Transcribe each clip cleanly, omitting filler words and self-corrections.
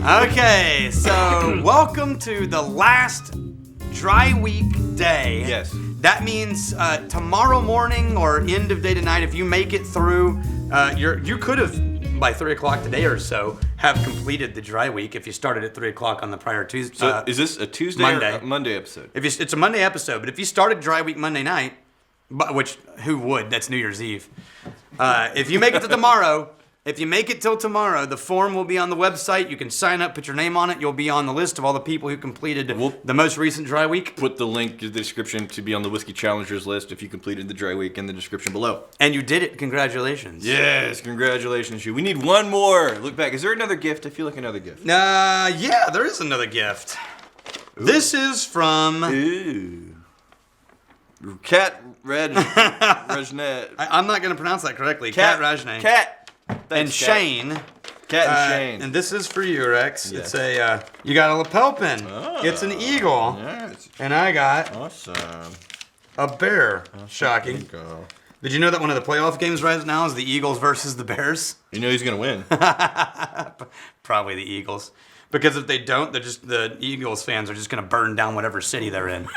Okay, so welcome to the last dry week day. Yes. That means tomorrow morning or end of day tonight, if you make it through, you could have, by 3 o'clock today or so, have completed the dry week if you started at 3 o'clock on the prior Tuesday. So is this a Tuesday Monday. or a Monday episode? It's a Monday episode, but if you started dry week Monday night, which who would? That's New Year's Eve. If you make it to tomorrow, if you make it till tomorrow, the form will be on the website. You can sign up, put your name on it. You'll be on the list of all the people who completed the most recent dry week. Put the link in the description to be on the Whiskey Challengers list if you completed the dry week in the description below. And you did it. Congratulations. Yes, congratulations, you. We need one more. Look back. Is there another gift? I feel like another gift. Yeah, there is another gift. Ooh. This is from... Ooh. Cat Rajnet. I'm not going to pronounce that correctly. Cat Rajnet. Cat. Thanks, and Shane. Cat and Shane. And this is for you, Rex. Yes. It's you got a lapel pin. Oh, it's an eagle. Yes. And I got awesome. A bear. Awesome. Shocking. Did you know that one of the playoff games right now is the Eagles versus the Bears? You know he's going to win. Probably the Eagles. Because if they don't, the Eagles fans are just going to burn down whatever city they're in.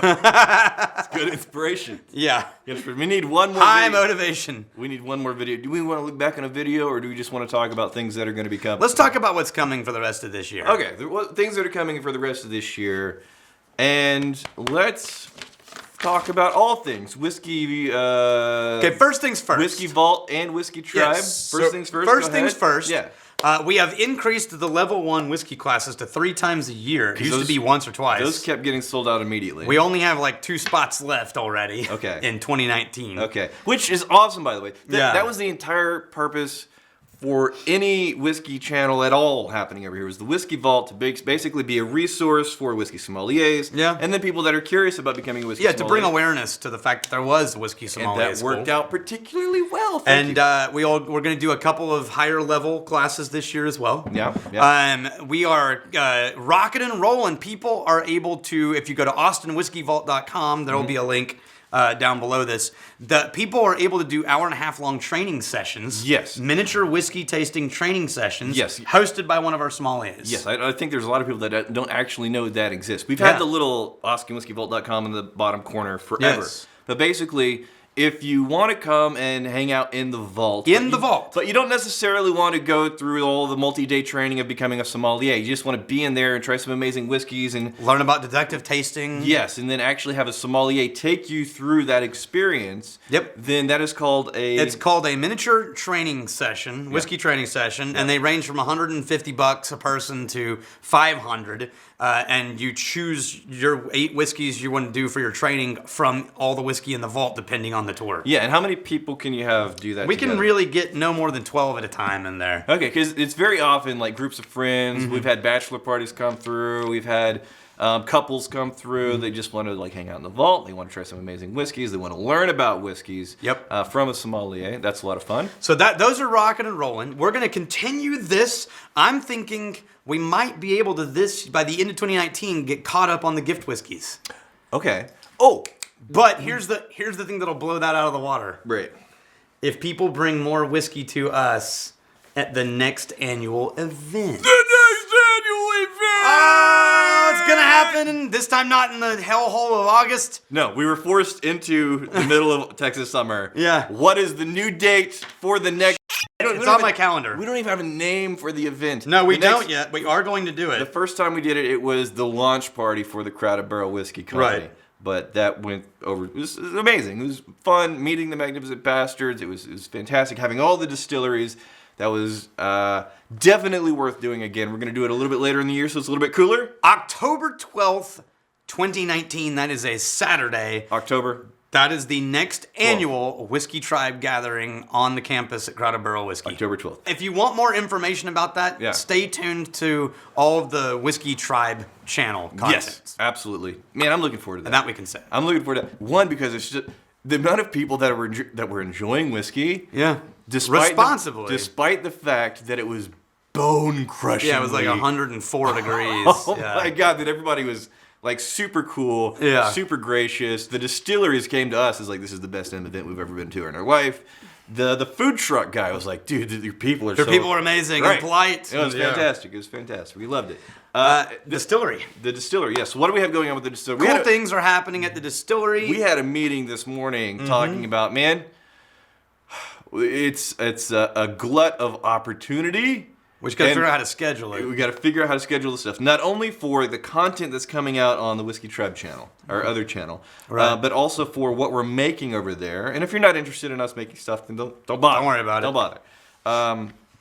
It's good inspiration. Yeah. We need one more High video. motivation. We need one more video. Do we want to look back on a video, or do we just want to talk about things that are going to be coming? Let's talk about what's coming for the rest of this year. Okay, things that are coming for the rest of this year. And let's talk about all things. Whiskey... okay, first things first. Whiskey Vault and Whiskey Tribe. Yes. First things first. First things first. Yeah. We have increased the level 1 whiskey classes to 3 times a year. It used to be once or twice. Those kept getting sold out immediately. We only have like 2 spots left already. Okay. In 2019. Okay. Which is awesome, by the way. Yeah. That was the entire purpose for any whiskey channel at all happening over here. Was the Whiskey Vault to basically be a resource for whiskey sommeliers. Yeah. And then people that are curious about becoming a whiskey sommelier. Yeah, to bring awareness to the fact that there was whiskey sommelier. And that worked out particularly well. We're going to do a couple of higher level classes this year as well. Yeah. Yeah. We are rocking and rolling. People are able to, if you go to austinwhiskeyvault.com, there will be a link down below this. The people are able to do 1.5 hour long training sessions. Yes. Miniature whiskey tasting training sessions. Yes. Hosted by one of our sommeliers. Yes, I think there's a lot of people that don't actually know that exists. We've had the little austinwhiskeyvault.com in the bottom corner forever. Yes. But basically, if you want to come and hang out in the vault. But you don't necessarily want to go through all the multi-day training of becoming a sommelier. You just want to be in there and try some amazing whiskeys and learn about deductive tasting. Yes, and then actually have a sommelier take you through that experience. Yep. Then that is called a... It's called a miniature training session, whiskey training session, and they range from $150 a person to $500. And you choose your 8 whiskeys you want to do for your training from all the whiskey in the vault, depending on the tour. Yeah, and how many people can you have do that We together? can really get no more than 12 at a time in there. Okay, because it's very often like groups of friends. We've had bachelor parties come through. We've had couples come through. They just want to like hang out in the vault. They want to try some amazing whiskeys. They want to learn about whiskeys. Yep. From a sommelier. That's a lot of fun. So those are rocking and rolling. We're going to continue this. I'm thinking we might be able to by the end of 2019 get caught up on the gift whiskeys. Okay. Oh, but here's the thing that'll blow that out of the water. Right. If people bring more whiskey to us at the next annual event. The next annual event! It's gonna happen this time, not in the hellhole of August. No, we were forced into the middle of Texas summer. Yeah. What is the new date for the next? It's on my calendar. We don't even have a name for the event. No, we don't yet. We are going to do it. The first time we did it, it was the launch party for the Crowded Barrel Whiskey Company. Right. But that went over. It was amazing. It was fun meeting the Magnificent Bastards. It was fantastic having all the distilleries. That was definitely worth doing again. We're going to do it a little bit later in the year, so it's a little bit cooler. October 12th, 2019. That is a Saturday. October. That is the next annual Whiskey Tribe gathering on the campus at Crowded Barrel Whiskey. October 12th. If you want more information about that, stay tuned to all of the Whiskey Tribe channel content. Yes, absolutely. Man, I'm looking forward to that. And that we can say. I'm looking forward to that. One, because it's just the amount of people that were enjoying whiskey. Yeah. Responsibly. Despite the fact that it was bone crushing. Yeah, it was like 104 degrees. Oh my God, that everybody was like super cool, super gracious. The distilleries came to us as like, this is the best event we've ever been to in our life. The food truck guy was like, dude, your people are Their people are amazing and polite. It was fantastic. It was fantastic. We loved it. Distillery. The distillery, yes. So what do we have going on with the distillery? Cool things are happening at the distillery. We had a meeting this morning talking about, man, it's a glut of opportunity. We just got to figure out how to schedule it. We got to figure out how to schedule the stuff. Not only for the content that's coming out on the Whiskey Tribe channel, our other channel, but also for what we're making over there. And if you're not interested in us making stuff, then don't bother. Don't worry about it. Don't bother.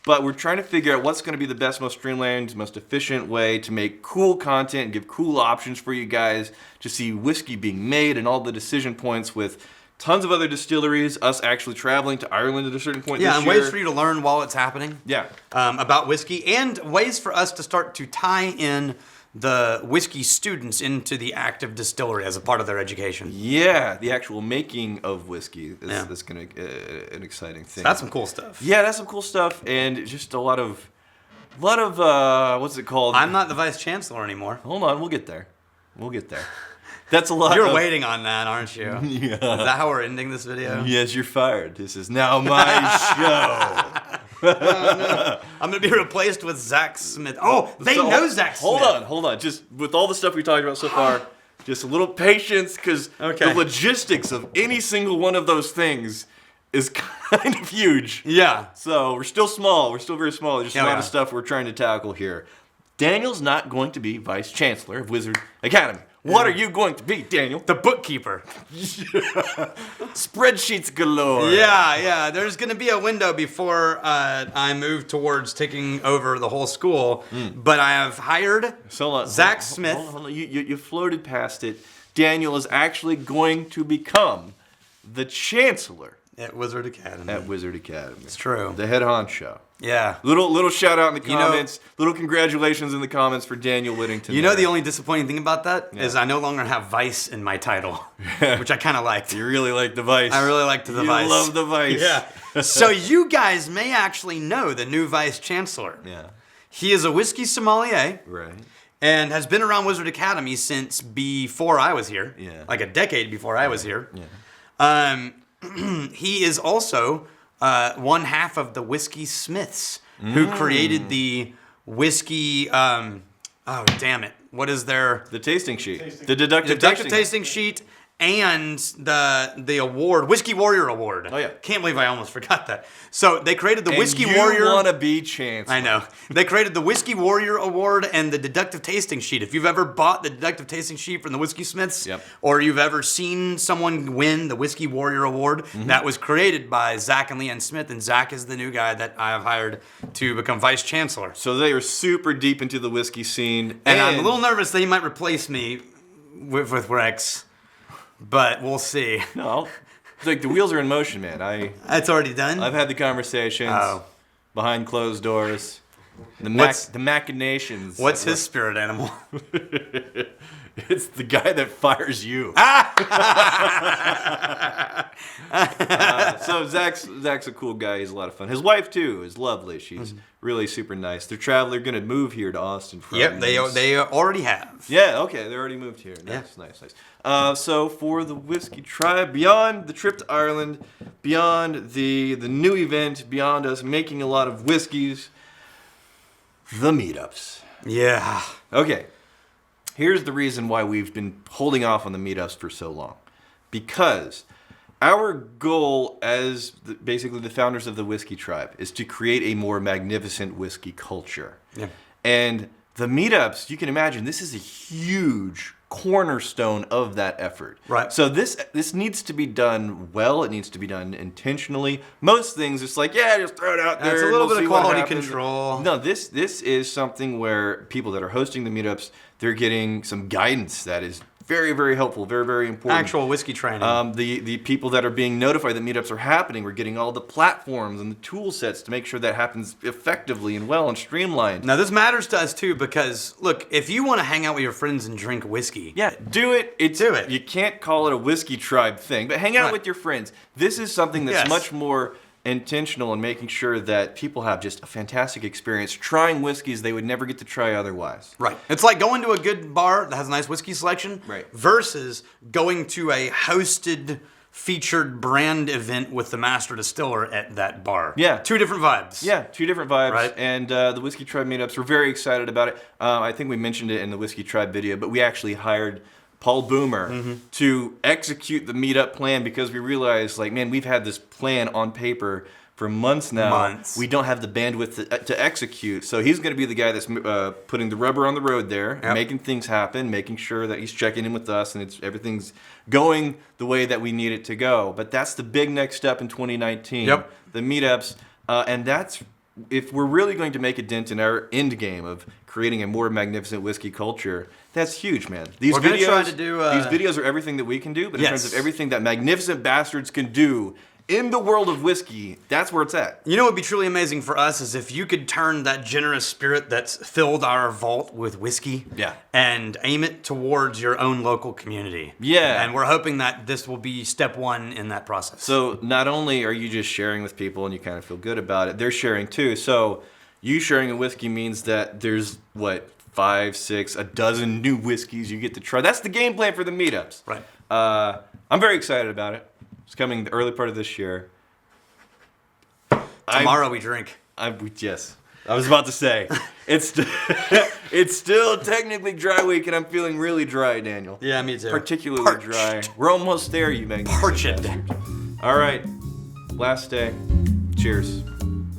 But we're trying to figure out what's going to be the best, most streamlined, most efficient way to make cool content and give cool options for you guys to see whiskey being made and all the decision points with tons of other distilleries, us actually traveling to Ireland at a certain point this year. And ways for you to learn while it's happening. Yeah. About whiskey, and ways for us to start to tie in the whiskey students into the active distillery as a part of their education. Yeah, the actual making of whiskey is going to an exciting thing. So that's some cool stuff. Yeah, that's some cool stuff, and just a lot of what's it called? I'm not the vice chancellor anymore. Hold on, we'll get there. That's a lot. You're waiting on that, aren't you? Yeah. Is that how we're ending this video? Yes, you're fired. This is now my show. No. I'm going to be replaced with Zach Smith. Oh, they know Zach Smith. Hold on. Just with all the stuff we talked about so far, just a little patience, because the logistics of any single one of those things is kind of huge. Yeah. So we're still small. We're still very small. There's just a lot of stuff we're trying to tackle here. Daniel's not going to be Vice Chancellor of Wizard Academy. What are you going to be, Daniel? The bookkeeper. Spreadsheets galore. Yeah. There's going to be a window before I move towards taking over the whole school. But I have hired Zach Smith. Hold on. You floated past it. Daniel is actually going to become the Chancellor at Wizard Academy. It's true. The head honcho. Yeah. Little shout out in the comments. Little congratulations in the comments for Daniel Whittington. You know the only disappointing thing about that is I no longer have Vice in my title, which I kind of liked. You really like the Vice. I really liked the Vice. You love the Vice. Yeah. So you guys may actually know the new Vice Chancellor. Yeah. He is a whiskey sommelier. Right. And has been around Wizard Academy since before I was here. Yeah. Like a decade before I was here. Yeah. He is also one half of the Whiskey Smiths, who created the whiskey. Oh, damn it! What is their the tasting sheet? The deductive tasting sheet and the award, Whiskey Warrior Award. Oh yeah! Can't believe I almost forgot that. So they created the Whiskey Warrior. You want to be Chancellor? I know. They created the Whiskey Warrior Award and the deductive tasting sheet. If you've ever bought the deductive tasting sheet from the Whiskey Smiths, or you've ever seen someone win the Whiskey Warrior Award, that was created by Zach and Leanne Smith, and Zach is the new guy that I have hired to become Vice Chancellor. So they are super deep into the whiskey scene, and I'm a little nervous that he might replace me with Rex. But we'll see. No, like the wheels are in motion, man. It's already done. I've had the conversations behind closed doors. The machinations. What's his spirit animal? It's the guy that fires you. So Zach's a cool guy. He's a lot of fun. His wife too is lovely. She's really super nice. They're traveling. They're gonna move here to Austin. Yep, they already have. Yeah, okay, they already moved here. Nice. So for the Whiskey Tribe, beyond the trip to Ireland, beyond the new event, beyond us making a lot of whiskeys, the meetups. Yeah. Okay. Here's the reason why we've been holding off on the meetups for so long. Because our goal as basically the founders of the Whiskey Tribe is to create a more magnificent whiskey culture. Yeah. And the meetups, you can imagine, this is a huge cornerstone of that effort. Right. So this needs to be done well. It needs to be done intentionally. Most things, it's like, just throw it out there. It's a little bit of quality control. No, this is something where people that are hosting the meetups, they're getting some guidance that is very, very helpful, very, very important. Actual whiskey training. The people that are being notified that meetups are happening, we're getting all the platforms and the tool sets to make sure that happens effectively and well and streamlined. Now, this matters to us, too, because, look, if you want to hang out with your friends and drink whiskey... Yeah, do it. Do it. You can't call it a Whiskey Tribe thing, but hang out with your friends. This is something that's much more intentional in making sure that people have just a fantastic experience trying whiskeys they would never get to try otherwise. Right. It's like going to a good bar that has a nice whiskey selection versus going to a hosted featured brand event with the master distiller at that bar. Yeah. 2 different vibes. Yeah, 2 different vibes. Right. And the Whiskey Tribe meetups, we're very excited about it. I think we mentioned it in the Whiskey Tribe video, but we actually hired Paul Boomer to execute the meetup plan because we realized, like, man, we've had this plan on paper for months now. We don't have the bandwidth to execute. So he's going to be the guy that's putting the rubber on the road there, making things happen, making sure that he's checking in with us and everything's going the way that we need it to go. But that's the big next step in 2019. Yep. The meetups. And that's, if we're really going to make a dent in our end game of creating a more magnificent whiskey culture, that's huge, man. These We're gonna videos, try to do, these videos are everything that we can do, but in terms Yes. of everything that magnificent bastards can do in the world of whiskey, that's where it's at. You know what would be truly amazing for us is if you could turn that generous spirit that's filled our vault with whiskey and aim it towards your own local community. Yeah. And we're hoping that this will be step 1 in that process. So not only are you just sharing with people and you kind of feel good about it, they're sharing too. So you sharing a whiskey means that there's, 5, 6, a dozen new whiskeys you get to try. That's the game plan for the meetups. Right. I'm very excited about it. It's coming the early part of this year. Tomorrow we drink. Yes. I was about to say. It's still technically dry week, and I'm feeling really dry, Daniel. Yeah, me too. Particularly Parched. dry. We're almost there, you magnificent Parched. bastard. All right. Last day. Cheers.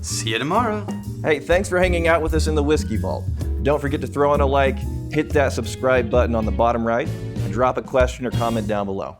See you tomorrow. Hey, thanks for hanging out with us in the Whiskey Vault. Don't forget to throw in a like, hit that subscribe button on the bottom right, and drop a question or comment down below.